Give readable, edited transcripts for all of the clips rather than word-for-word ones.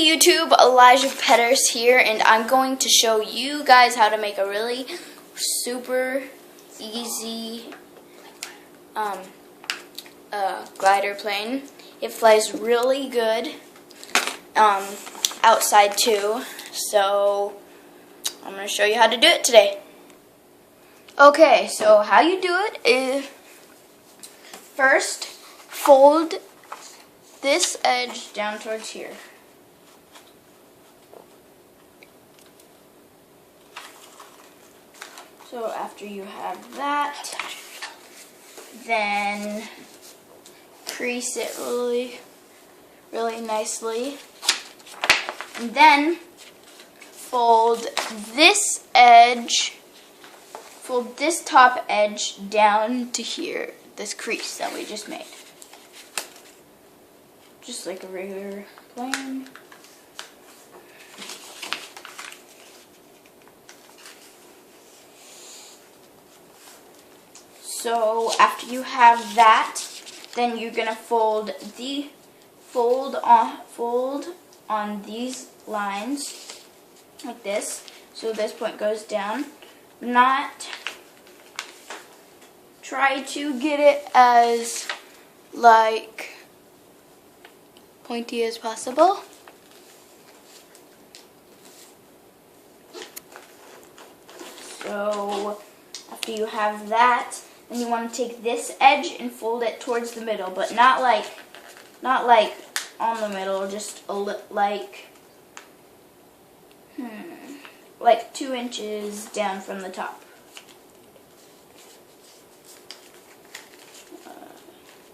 YouTube, Elijah Petters here, and I'm going to show you guys how to make a really super easy glider plane. It flies really good outside too, so I'm going to show you how to do it today. Okay, so how you do it is first fold this edge down towards here. So after you have that, then crease it really nicely. And then fold this top edge down to here, this crease that we just made. Just like a regular plane. So after you have that, then you're gonna fold on these lines like this. So this point goes down. Try to get it as like pointy as possible. So after you have that, then you want to take this edge and fold it towards the middle, but not like on the middle, just like 2 inches down from the top.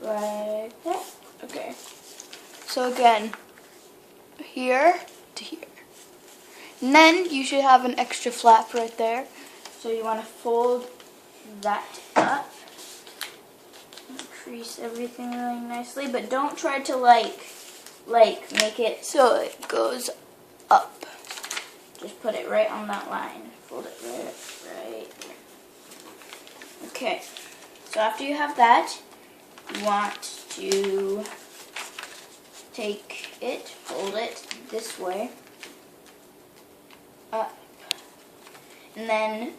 Right there. Okay. So again, here to here. And then you should have an extra flap right there. So you want to fold that up. Crease everything really nicely, but don't try to like make it so it goes up. Just put it right on that line. Fold it right there. Okay. So after you have that, you want to take it, fold it this way, up, and then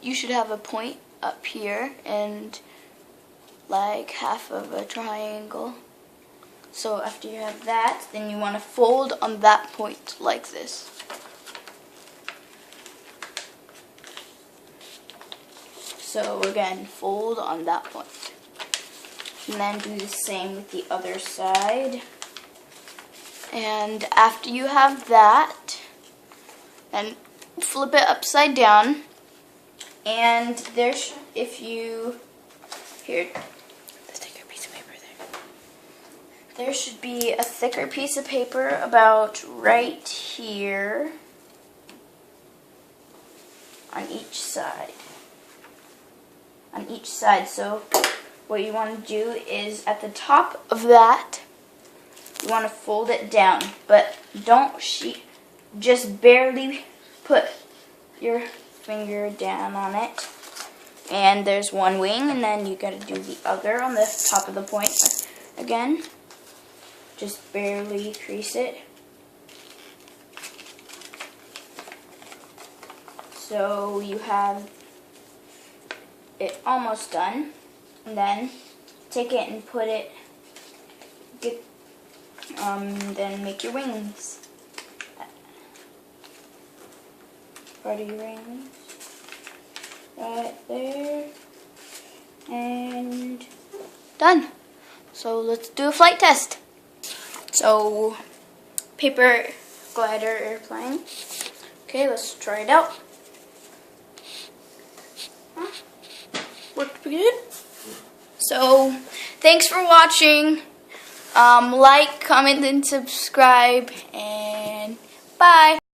you should have a point up here and like half of a triangle. So after you have that, then you want to fold on that point like this. So again, fold on that point. And then do the same with the other side. And after you have that, then flip it upside down. And there's, there should be a thicker piece of paper about right here on each side. So what you want to do is at the top of that, you want to fold it down, but don't just barely put your finger down on it. And there's one wing, and then you got to do the other on the top of the point again. Just barely crease it. So you have it almost done. And then take it and then make your wings. Part of your wings. Right there. And done. So let's do a flight test. So, paper glider airplane. Okay, let's try it out. Worked pretty good. So, thanks for watching. Like, comment, and subscribe. And bye.